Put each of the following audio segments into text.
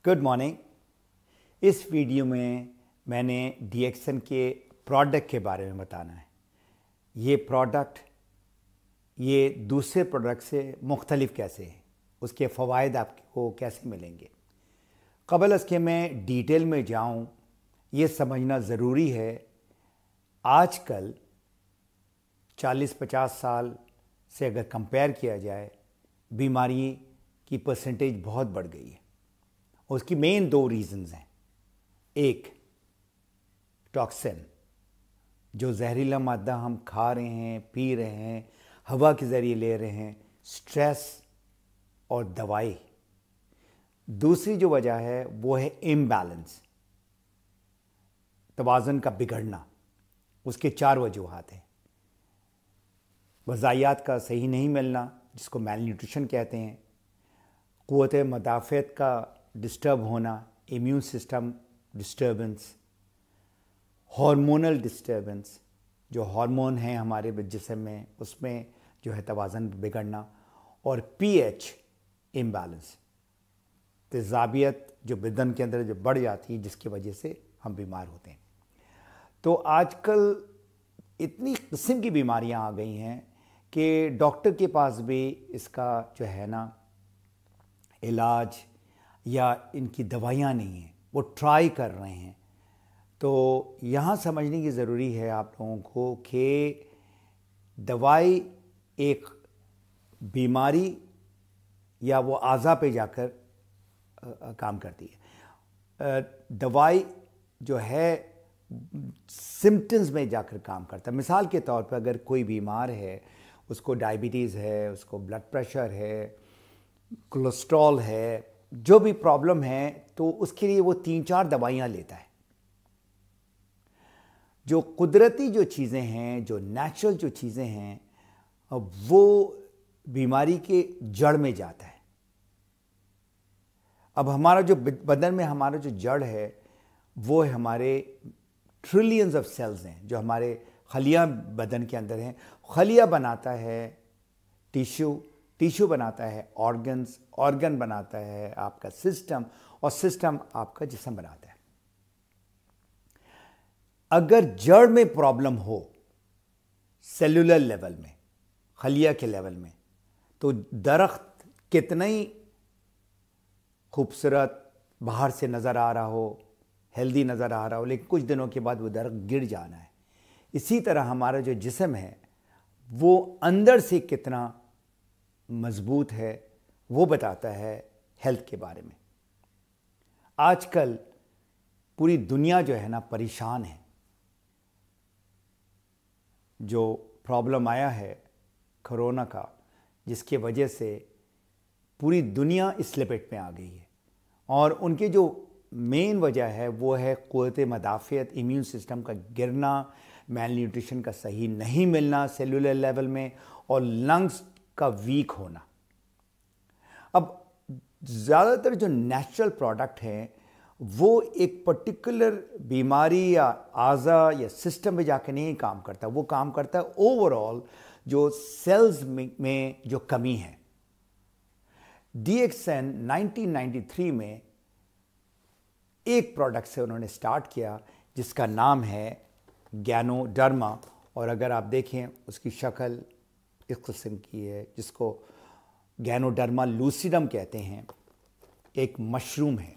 Good morning. इस video में मैंने डीएक्सन के प्रोडक्ट के बारे में बताना है। ये प्रोडक्ट ये दूसरे प्रोडक्ट से मुख्तलिफ कैसे है, उसके फ़वाइद आपको कैसे मिलेंगे। क़बल इसके मैं डिटेल में जाऊं, ये समझना ज़रूरी है आजकल 40-50 साल से अगर कंपेयर किया जाए, बीमारी की परसेंटेज बहुत बढ़ गई है। उसकी मेन दो रीज़न्स हैं। एक, टॉक्सिन, जो जहरीला मादा हम खा रहे हैं, पी रहे हैं, हवा के ज़रिए ले रहे हैं, स्ट्रेस और दवाई। दूसरी जो वजह है वो है इम्बैलेंस, तवाज़ुन का बिगड़ना। उसके 4 वजूहात हैं। ग़िज़ाइयात का सही नहीं मिलना, जिसको मेल न्यूट्रिशन कहते हैं, क़ुव्वत मदाफ़त का डिस्टर्ब होना, immune system disturbance, hormonal disturbance, जो हार्मोन हैं हमारे जिस्म में उसमें जो है तवाज़ुन बिगड़ना, और पीएच इम्बैलेंस, तेज़ाबियत जो बदन के अंदर जो बढ़ जाती है, जिसकी वजह से हम बीमार होते हैं। तो आजकल इतनी किस्म की बीमारियां आ गई हैं कि डॉक्टर के पास भी इसका जो है ना इलाज या इनकी दवाइयां नहीं हैं, वो ट्राई कर रहे हैं। तो यहाँ समझने की ज़रूरी है आप लोगों को कि दवाई एक बीमारी या वो आज़ा पे जाकर काम करती है। दवाई जो है सिम्पटम्स में जाकर काम करता है। मिसाल के तौर पर अगर कोई बीमार है, उसको डायबिटीज़ है, उसको ब्लड प्रेशर है, कोलेस्ट्रॉल है, जो भी प्रॉब्लम है, तो उसके लिए वो 3-4 दवाइयाँ लेता है। जो कुदरती जो चीज़ें हैं, जो नेचुरल जो चीज़ें हैं, वो बीमारी के जड़ में जाता है। अब हमारा जो बदन में हमारा जो जड़ है वो है हमारे ट्रिलियंस ऑफ सेल्स हैं, जो हमारे खलिया बदन के अंदर हैं। खलिया बनाता है टिश्यू, टिश्यू बनाता है ऑर्गन्स, ऑर्गन बनाता है आपका सिस्टम, और सिस्टम आपका जिस्म बनाता है। अगर जड़ में प्रॉब्लम हो, सेलुलर लेवल में, खलिया के लेवल में, तो दरख्त कितना ही खूबसूरत बाहर से नज़र आ रहा हो, हेल्दी नज़र आ रहा हो, लेकिन कुछ दिनों के बाद वो दरख्त गिर जाना है। इसी तरह हमारा जो जिस्म है वो अंदर से कितना मजबूत है वो बताता है हेल्थ के बारे में। आजकल पूरी दुनिया जो है ना परेशान है। जो प्रॉब्लम आया है कोरोना का, जिसके वजह से पूरी दुनिया इस लपेट में आ गई है, और उनकी जो मेन वजह है वो है क़ुव्वत मदाफ़त, इम्यून सिस्टम का गिरना, मेल न्यूट्रिशन का सही नहीं मिलना सेलुलर लेवल में, और लंग्स का वीक होना। अब ज़्यादातर जो नेचुरल प्रोडक्ट हैं वो एक पर्टिकुलर बीमारी या आज़ा या सिस्टम में जाके नहीं काम करता, वो काम करता है ओवरऑल जो सेल्स में जो कमी है। डीएक्सन 1993 में एक प्रोडक्ट से उन्होंने स्टार्ट किया जिसका नाम है गैनोडर्मा, और अगर आप देखें उसकी शक्ल इस किस्म की है, जिसको गैनोडर्मा लूसिडम कहते हैं। एक मशरूम है,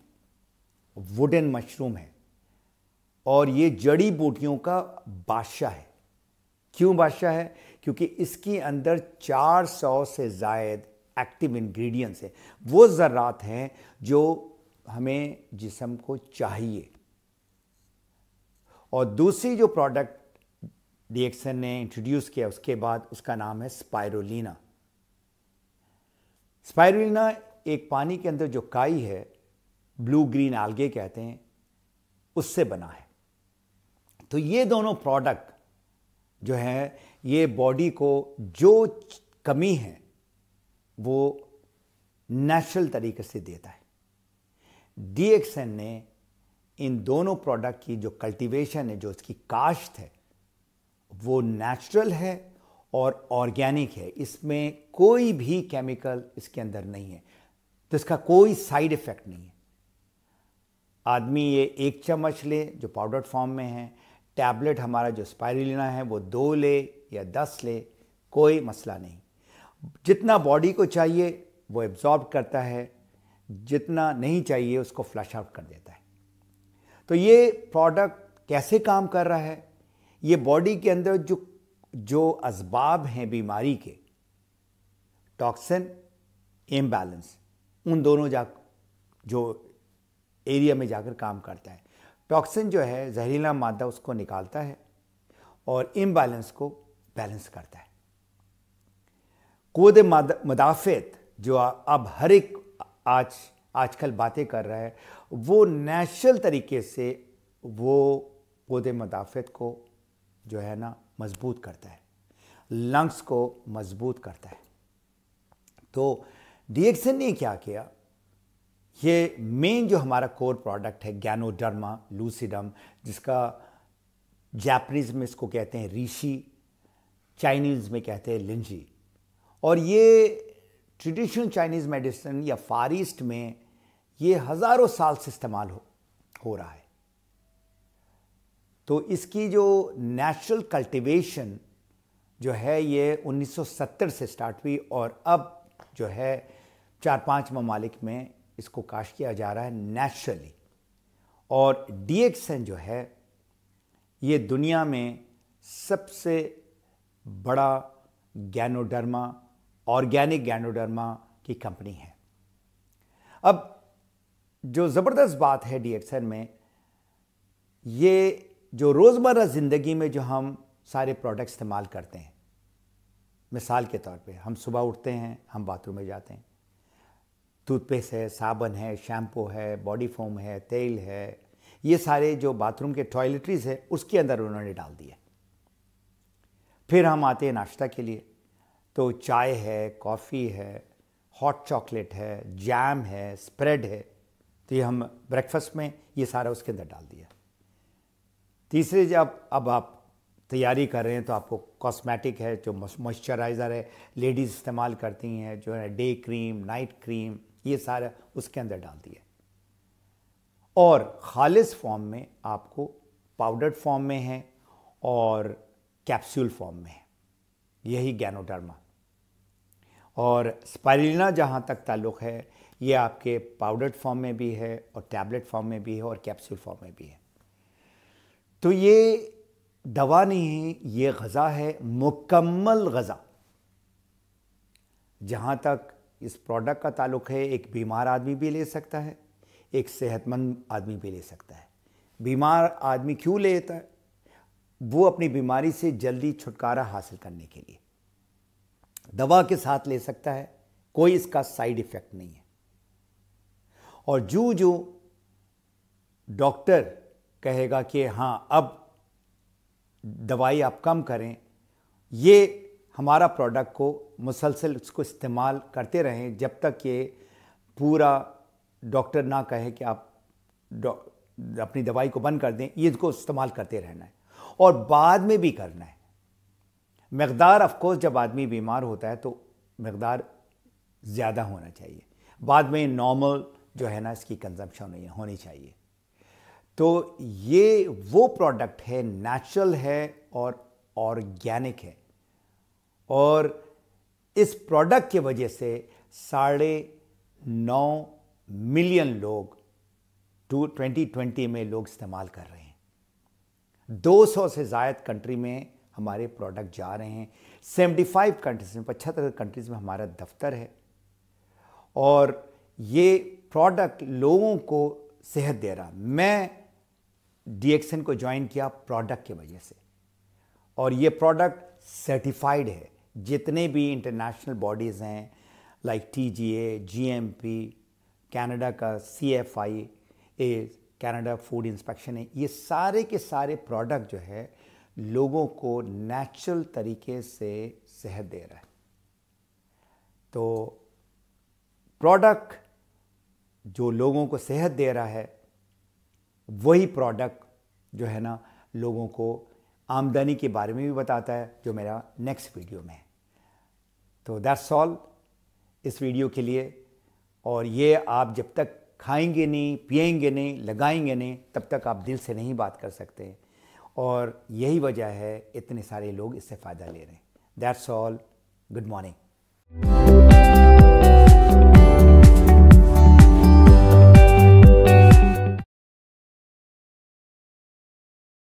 वुडन मशरूम है, और ये जड़ी बूटियों का बादशाह है। क्यों बादशाह है? क्योंकि इसके अंदर 400 से ज़ायद एक्टिव इंग्रेडिएंट्स हैं, वो ज़र्रात हैं जो हमें जिस्म को चाहिए। और दूसरी जो प्रोडक्ट डीएक्सन ने इंट्रोड्यूस किया उसके बाद, उसका नाम है स्पाइरुलिना। स्पाइरुलिना एक पानी के अंदर जो काई है, ब्लू ग्रीन आल्गे कहते हैं, उससे बना है। तो ये दोनों प्रोडक्ट जो है ये बॉडी को जो कमी है वो नेचुरल तरीके से देता है। डीएक्सन ने इन दोनों प्रोडक्ट की जो कल्टीवेशन है, जो इसकी काश्त है, वो नेचुरल है और ऑर्गेनिक है। इसमें कोई भी केमिकल इसके अंदर नहीं है, तो इसका कोई साइड इफ़ेक्ट नहीं है। आदमी ये 1 चम्मच ले जो पाउडर फॉर्म में है, टैबलेट हमारा जो स्पाइरुलिना है वो 2 ले या 10 ले, कोई मसला नहीं। जितना बॉडी को चाहिए वो एब्जॉर्ब करता है, जितना नहीं चाहिए उसको फ्लश आउट कर देता है। तो ये प्रोडक्ट कैसे काम कर रहा है? ये बॉडी के अंदर जो असबाब हैं बीमारी के, टॉक्सिन, इम्बैलेंस, उन दोनों जो एरिया में जाकर काम करता है। टॉक्सिन जो है जहरीला मादा उसको निकालता है और इम्बैलेंस को बैलेंस करता है। कूद मदाफ़त जो अब हर एक आजकल बातें कर रहा है, वो नेचुरल तरीके से वो कूद मदाफ़त को जो है ना मजबूत करता है, लंग्स को मजबूत करता है। तो डीएक्सन ने क्या किया, ये मेन जो हमारा कोर प्रोडक्ट है गैनोडर्मा लूसिडम, जिसका जापानीज़ में इसको कहते हैं रीशी, चाइनीज़ में कहते हैं लिंजी, और ये ट्रेडिशनल चाइनीज़ मेडिसिन या फार ईस्ट में ये हज़ारों साल से इस्तेमाल हो रहा है। तो इसकी जो नेचुरल कल्टीवेशन जो है ये 1970 से स्टार्ट हुई और अब जो है 4-5 ममालिक में इसको काश्त किया जा रहा है नेचुरली। और डीएक्सन जो है ये दुनिया में सबसे बड़ा गैनोडर्मा, ऑर्गेनिक गैनोडर्मा की कंपनी है। अब जो ज़बरदस्त बात है डीएक्सन में, ये जो रोज़मर्रा ज़िंदगी में जो हम सारे प्रोडक्ट इस्तेमाल करते हैं, मिसाल के तौर पे हम सुबह उठते हैं, हम बाथरूम में जाते हैं, टूथपेस्ट है, साबुन है, शैम्पू है, बॉडी फोम है, तेल है, ये सारे जो बाथरूम के टॉयलेटरीज है उसके अंदर उन्होंने डाल दिया। फिर हम आते हैं नाश्ता के लिए, तो चाय है, कॉफ़ी है, हॉट चॉकलेट है, जैम है, स्प्रेड है, तो ये हम ब्रेकफास्ट में ये सारा उसके अंदर डाल दिया। तीसरे जब अब आप तैयारी कर रहे हैं तो आपको कॉस्मेटिक है, जो मॉइस्चराइज़र है लेडीज़ इस्तेमाल करती हैं, जो है डे क्रीम, नाइट क्रीम, ये सारा उसके अंदर डाल दिया। और खालिस फॉर्म में आपको पाउडर्ड फॉर्म में है और कैप्सूल फॉर्म में है, यही गैनोडर्मा। और स्पाइरुलिना जहाँ तक ताल्लुक़ है, ये आपके पाउडर्ड फॉर्म में भी है और टैबलेट फॉर्म में भी है और कैप्सूल फॉर्म में भी है। तो ये दवा नहीं है, ये ग़ज़ा है, मुकम्मल ग़ज़ा। जहाँ तक इस प्रोडक्ट का ताल्लुक़ है, एक बीमार आदमी भी ले सकता है, एक सेहतमंद आदमी भी ले सकता है। बीमार आदमी क्यों लेता है? वो अपनी बीमारी से जल्दी छुटकारा हासिल करने के लिए दवा के साथ ले सकता है, कोई इसका साइड इफ़ेक्ट नहीं है। और जो डॉक्टर कहेगा कि हाँ अब दवाई आप कम करें, ये हमारा प्रोडक्ट को मुसलसल उसको इस्तेमाल करते रहें जब तक ये पूरा डॉक्टर ना कहे कि आप अपनी दवाई को बंद कर दें, ये इसको इस्तेमाल करते रहना है और बाद में भी करना है। मकदार ऑफकोर्स जब आदमी बीमार होता है तो मकदार ज़्यादा होना चाहिए, बाद में नॉर्मल जो है ना इसकी कंजम्पशन होनी चाहिए। तो ये वो प्रोडक्ट है, नेचुरल है और ऑर्गेनिक है, और इस प्रोडक्ट की वजह से 9.5 मिलियन लोग 2020 में लोग इस्तेमाल कर रहे हैं। 200 से ज़ायद कंट्री में हमारे प्रोडक्ट जा रहे हैं। 75 कंट्रीज में, 75 कंट्रीज में हमारा दफ्तर है और ये प्रोडक्ट लोगों को सेहत दे रहा। मैं डीएक्सन को ज्वाइन किया प्रोडक्ट की वजह से, और ये प्रोडक्ट सर्टिफाइड है। जितने भी इंटरनेशनल बॉडीज़ हैं लाइक TGA, GMP, कनाडा का CFI, कनाडा फूड इंस्पेक्शन है, ये सारे के सारे प्रोडक्ट जो है लोगों को नेचुरल तरीके से सेहत दे रहा है। तो प्रोडक्ट जो लोगों को सेहत दे रहा है, वही प्रोडक्ट जो है ना लोगों को आमदनी के बारे में भी बताता है, जो मेरा नेक्स्ट वीडियो में है। तो दैट्स ऑल इस वीडियो के लिए। और ये आप जब तक खाएंगे नहीं, पिएंगे नहीं, लगाएंगे नहीं, तब तक आप दिल से नहीं बात कर सकते। और यही वजह है इतने सारे लोग इससे फ़ायदा ले रहे हैं। That's all. Good morning.